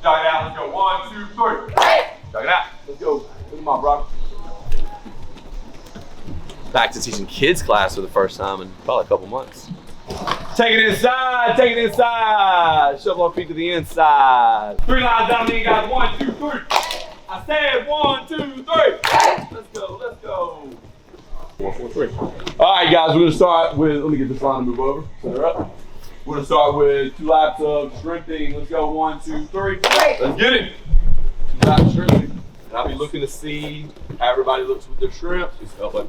Jog it out. Let's go. 1, 2, 3. Jog it out. Let's go. Look at my brother. Back to teaching kids class for the first time in probably a couple months. Take it inside. Take it inside. Shovel our feet to the inside. 3 lines down the end, guys. 1, 2, 3. I said 1, 2, 3. Let's go. Let's go. 4, 4, 3. All right, guys. We're gonna start with. Let me get this line to move over. Set her up. We're gonna start with 2 laps of strengthening. Let's go. 1, 2, 3. Let's get it. 2 laps of strengthening. And I'll be looking to see how everybody looks with their shrimps. Just help us.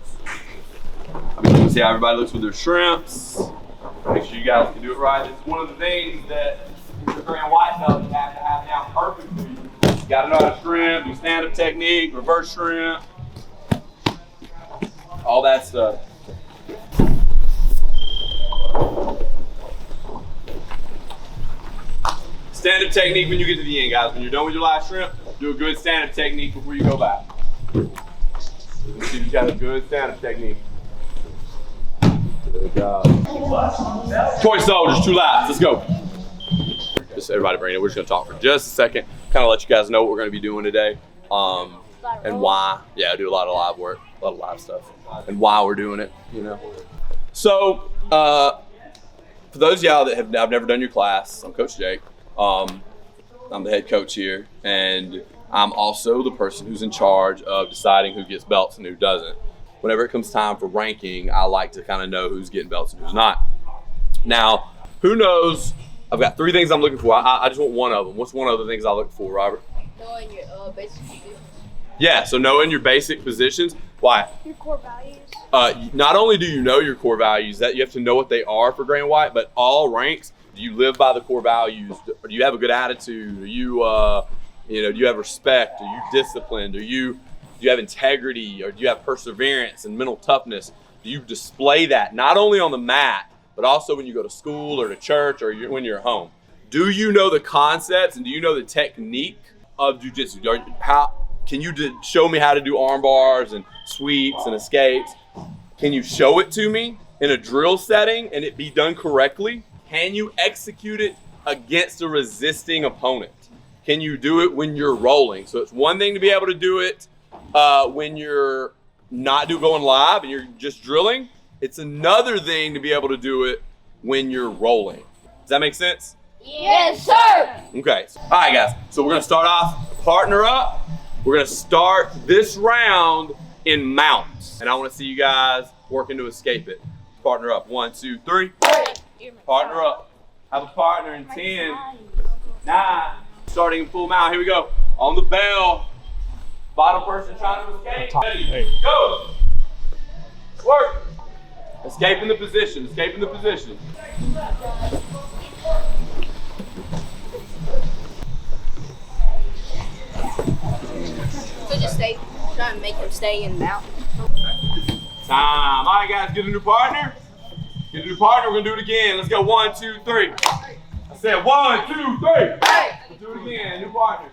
I'll be looking to see how everybody looks with their shrimps. Make sure you guys can do it right. It's one of the things that the Grand White Belt you have to have down perfectly. You gotta know how to shrimp, do stand-up technique, reverse shrimp, all that stuff. Stand-up technique when you get to the end, guys. When you're done with your last shrimp, do a good stand-up technique before you go back. Let's see if you got a good stand-up technique. Good job. Toy soldiers, 2 laps. Let's go. Just everybody bring it. We're just gonna talk for just a second. Kind of let you guys know what we're gonna be doing today, and why. Yeah, I do a lot of live work, a lot of live stuff, and why we're doing it. You know. So, for those of y'all that I've never done your class, I'm Coach Jake. I'm the head coach here, and I'm also the person who's in charge of deciding who gets belts and who doesn't. Whenever it comes time for ranking, I like to kind of know who's getting belts and who's not. Now, who knows? I've got 3 things I'm looking for. I just want one of them. What's one of the things I look for, Robert? Knowing your basic positions. Yeah, so knowing your basic positions. Why? Your core values. Not only do you know your core values, that you have to know what they are for Grand White, but all ranks, do you live by the core values? Do you have a good attitude? Do you have respect? Are you disciplined? Do you have integrity, or do you have perseverance and mental toughness? Do you display that not only on the mat, but also when you go to school or to church or when you're at home? Do you know the concepts and do you know the technique of jiu-jitsu? Can you show me how to do arm bars and sweeps and escapes? Can you show it to me in a drill setting and it be done correctly? Can you execute it against a resisting opponent? Can you do it when you're rolling? So it's one thing to be able to do it when you're not going live and you're just drilling. It's another thing to be able to do it when you're rolling. Does that make sense? Yes, sir. Okay. All right, guys. So we're going to start off partner up. We're going to start this round in mounts. And I want to see you guys working to escape it. Partner up. 1, 2, 3. Partner up. Have a partner in 10, 9. Starting in full mount. Here we go. On the bell. Bottom person trying to escape. Ready, go. Work. Escaping the position. Escaping the position. So just try and make him stay in mount. Time. All right, guys. Get a new partner. Get a new partner. We're gonna do it again. Let's go. 1, 2, 3. I said 1, 2, 3. Let's do it again. New partner.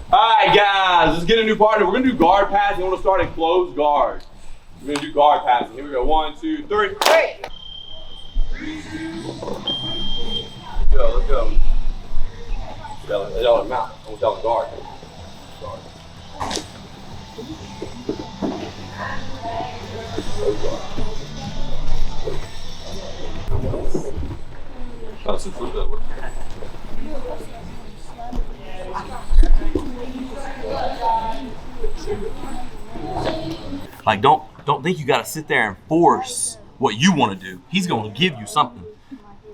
All right, guys, let's get a new partner. We're gonna do guard passing. We're gonna start in closed guard. We're gonna do guard passing. Here we go. 1, 2, 3. Let's go. Let's go. Y'all in mount. I'm telling guard. Guard. That's the fruit that works. Like, don't think you gotta sit there and force what you want to do. He's gonna give you something.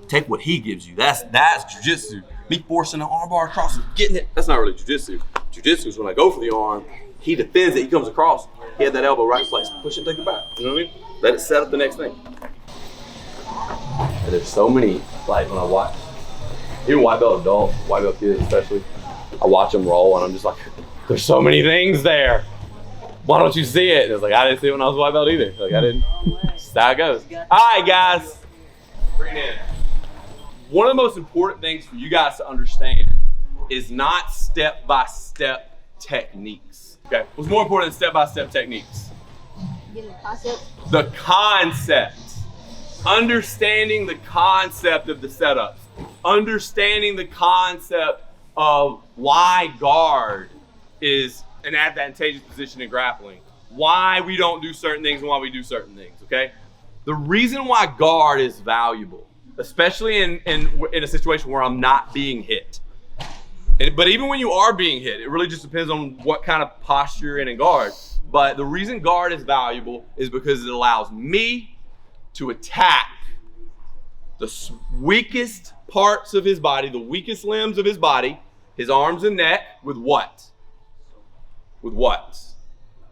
Take what he gives you. That's jiu-jitsu. Me forcing an arm bar across and getting it. That's not really jiu-jitsu. Jiu-jitsu is when I go for the arm, he defends it, he comes across, he had that elbow right slice, push it, take it back. You know what I mean? Let it set up the next thing. And there's so many, like when I watch, even white belt adults, white belt kids especially, I watch them roll and I'm just like, there's so many things there. Why don't you see it? And it's like, I didn't see it when I was white belt either. Like, I didn't. That's how it goes. All right, guys. Bring it in. One of the most important things for you guys to understand is not step-by-step techniques. Okay, what's more important than step-by-step techniques? Getting the concept. The concept. Understanding the concept of the setups. Understanding the concept of why guard is an advantageous position in grappling. Why we don't do certain things and why we do certain things, okay? The reason why guard is valuable, especially in a situation where I'm not being hit. But even when you are being hit, it really just depends on what kind of posture you're in guard. But the reason guard is valuable is because it allows me to attack the weakest parts of his body, the weakest limbs of his body, his arms and neck, with what? With what?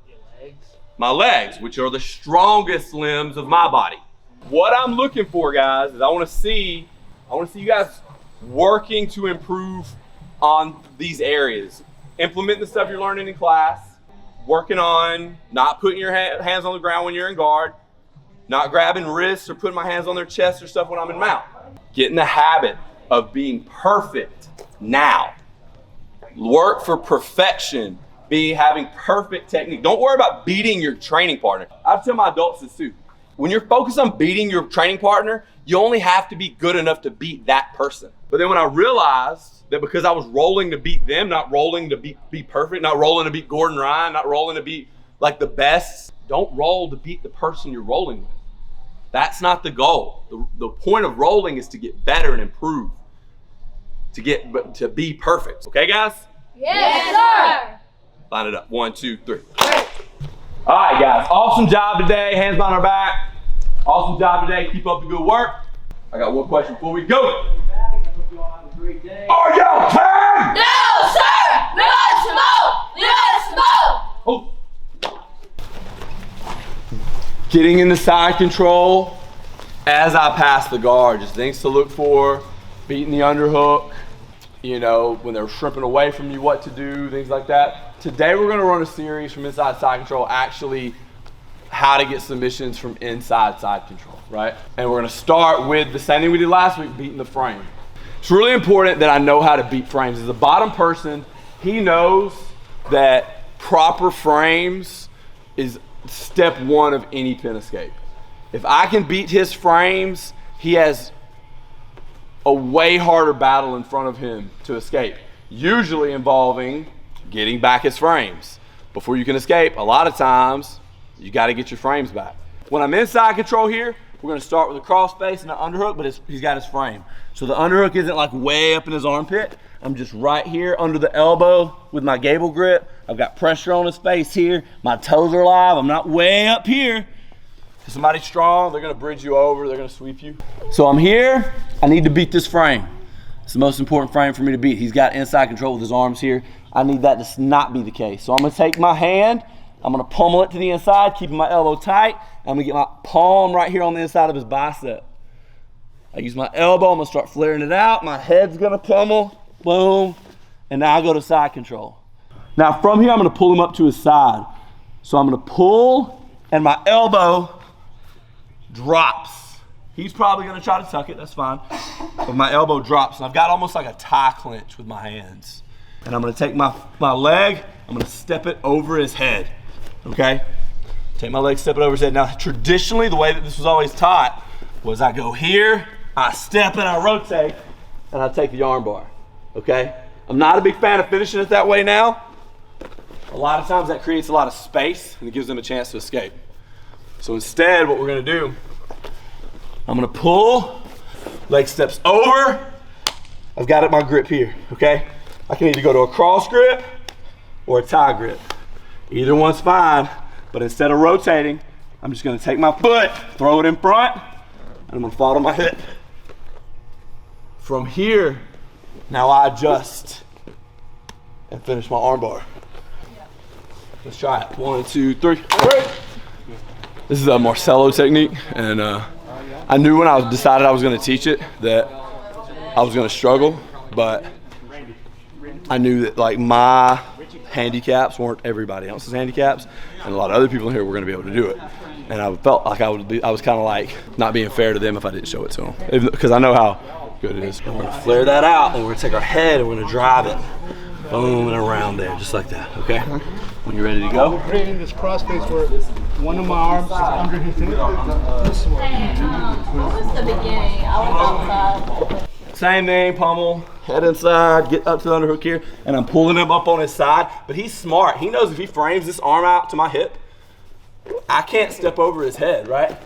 Your legs. My legs, which are the strongest limbs of my body. What I'm looking for, guys, is I want to see you guys working to improve on these areas. Implement the stuff you're learning in class, working on not putting your hands on the ground when you're in guard, not grabbing wrists or putting my hands on their chest or stuff when I'm in mount. Get in the habit of being perfect now. Work for perfection, having perfect technique. Don't worry about beating your training partner. I tell my adults this too. When you're focused on beating your training partner, you only have to be good enough to beat that person. But then when I realized that because I was rolling to beat them, not rolling to be perfect, not rolling to beat Gordon Ryan, not rolling to beat like the best, don't roll to beat the person you're rolling with. That's not the goal. The point of rolling is to get better and improve, to be perfect. Okay, guys? Yes, sir. Line it up. 1, 2, 3. All right, guys. Awesome job today. Hands behind our back. Awesome job today. Keep up the good work. I got one question before we go. Are y'all tired? No, sir. We got smoke. We got smoke. Oh. Getting into side control as I pass the guard. Just things to look for. Beating the underhook. You know, when they're shrimping away from you, what to do, things like that. Today we're gonna run a series from inside side control, actually how to get submissions from inside side control, right? And we're gonna start with the same thing we did last week, beating the frame. It's really important that I know how to beat frames. As a bottom person, he knows that proper frames is step one of any pin escape. If I can beat his frames, he has a way harder battle in front of him to escape, usually involving getting back his frames. Before you can escape, a lot of times, you gotta get your frames back. When I'm inside control here, we're gonna start with a cross face and an underhook, but he's got his frame. So the underhook isn't like way up in his armpit. I'm just right here under the elbow with my gable grip. I've got pressure on his face here. My toes are live. I'm not way up here. If somebody's strong, they're gonna bridge you over, they're gonna sweep you. So I'm here, I need to beat this frame. It's the most important frame for me to beat. He's got inside control with his arms here. I need that to not be the case. So I'm gonna take my hand, I'm gonna pummel it to the inside, keeping my elbow tight. I'm gonna get my palm right here on the inside of his bicep. I use my elbow, I'm gonna start flaring it out. My head's gonna pummel, boom. And now I go to side control. Now from here, I'm gonna pull him up to his side. So I'm gonna pull and my elbow drops. He's probably gonna try to tuck it, that's fine. But my elbow drops and I've got almost like a tie clinch with my hands. And I'm gonna take my leg, I'm gonna step it over his head, okay? Take my leg, step it over his head. Now traditionally, the way that this was always taught was I go here, I step and I rotate, and I take the arm bar, okay? I'm not a big fan of finishing it that way now. A lot of times that creates a lot of space and it gives them a chance to escape. So instead, what we're gonna do, I'm gonna pull, leg steps over, I've got my grip here, okay? I can either go to a cross grip or a tie grip. Either one's fine, but instead of rotating, I'm just gonna take my foot, throw it in front, and I'm gonna fall to my hip. From here, now I adjust and finish my arm bar. Let's try it. 1, 2, 3. This is a Marcelo technique, and I knew when I decided I was gonna teach it that I was gonna struggle, but I knew that like my handicaps weren't everybody else's handicaps, and a lot of other people in here were gonna be able to do it. And I felt like I was kind of like not being fair to them if I didn't show it to them, because I know how Good it is. And we're gonna flare that out, and we're gonna take our head and we're gonna drive it. Boom, and around there, just like that, okay? When you're ready to go. We're creating this cross face where one of my arms is under his hip. What was the beginning? I was outside. Same thing, pommel, head inside, get up to the underhook here, and I'm pulling him up on his side, but he's smart. He knows if he frames this arm out to my hip, I can't step over his head, right?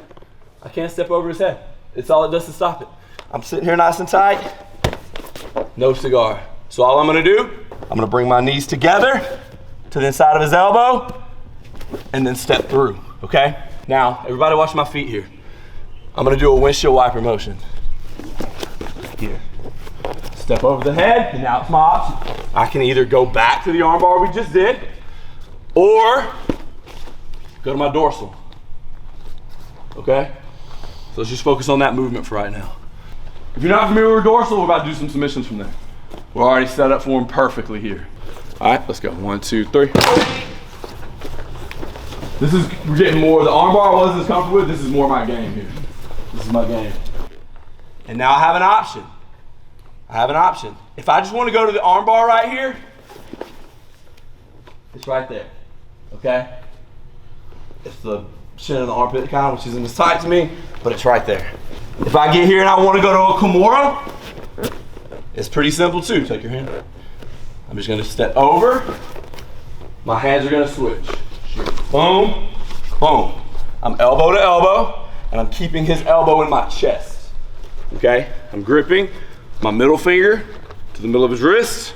I can't step over his head. It's all it does to stop it. I'm sitting here nice and tight, no cigar. So all I'm gonna do, I'm gonna bring my knees together to the inside of his elbow and then step through, okay? Now, everybody watch my feet here. I'm gonna do a windshield wiper motion. Here. Step over the head, and now it's my option. I can either go back to the arm bar we just did, or go to my dorsal, okay? So let's just focus on that movement for right now. If you're not familiar with dorsal, we're about to do some submissions from there. We're already set up for him perfectly here. All right, let's go. 1, 2, 3. This is, we're getting more, the arm bar I wasn't as comfortable with, this is more my game here. This is my game. And now I have an option. I have an option. If I just want to go to the arm bar right here, it's right there, okay? It's the shin of the armpit kind of, which isn't as tight to me, but it's right there. If I get here and I want to go to a Kimura, it's pretty simple too. Take your hand. I'm just gonna step over. My hands are gonna switch. Boom, boom. I'm elbow to elbow, and I'm keeping his elbow in my chest. Okay? I'm gripping my middle finger to the middle of his wrist,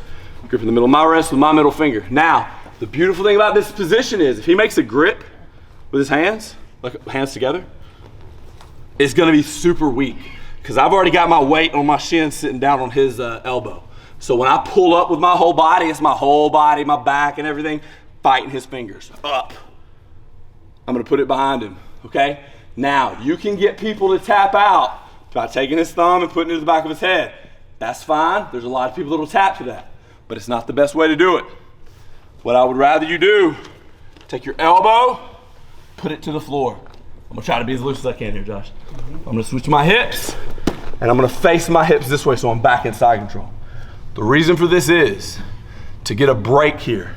gripping the middle of my wrist with my middle finger. Now, the beautiful thing about this position is if he makes a grip with his hands, like hands together, it's gonna be super weak because I've already got my weight on my shin sitting down on his elbow. So when I pull up with my whole body, it's my whole body, my back and everything, fighting his fingers. Up. I'm gonna put it behind him, okay? Now, you can get people to tap out by taking his thumb and putting it to the back of his head. That's fine. There's a lot of people that will tap to that, but it's not the best way to do it. What I would rather you do, take your elbow, put it to the floor. I'm gonna try to be as loose as I can here, Josh. I'm gonna switch my hips, and I'm gonna face my hips this way so I'm back in side control. The reason for this is, to get a break here,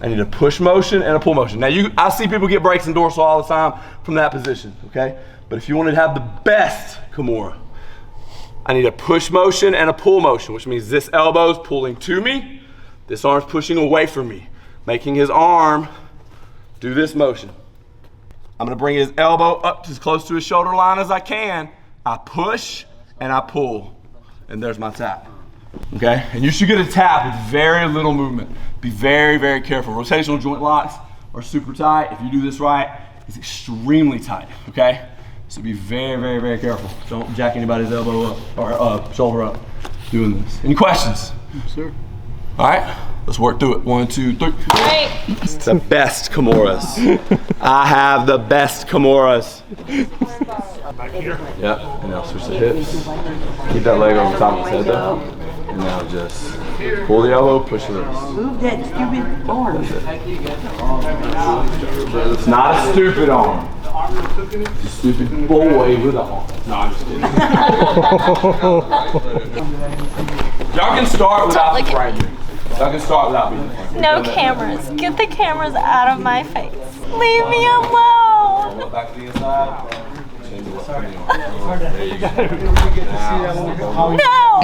I need a push motion and a pull motion. Now, I see people get breaks in dorsal all the time from that position, okay? But if you want to have the best Kimura, I need a push motion and a pull motion, which means this elbow's pulling to me, this arm's pushing away from me, making his arm do this motion. I'm gonna bring his elbow up as close to his shoulder line as I can. I push and I pull, and there's my tap, okay? And you should get a tap with very little movement. Be very, very careful. Rotational joint locks are super tight. If you do this right, it's extremely tight, okay? So be very, very, very careful. Don't jack anybody's elbow up or shoulder up doing this. Any questions? Yes, sir. All right, let's work through it. 1, 2, 3. Great. It's the best Kimuras. I have the best Kimuras. Yep, and now switch the hips. Keep that leg over top of his head though. And now just pull the elbow, push the wrist. Move that stupid arm. It's not a stupid arm. It's a stupid boy with an arm. No, I'm just kidding. Y'all can start without the framing. Y'all can start without being framed. No cameras. Get the cameras out of my face. Leave me alone. Back to the inside. Change it up. There you go. No.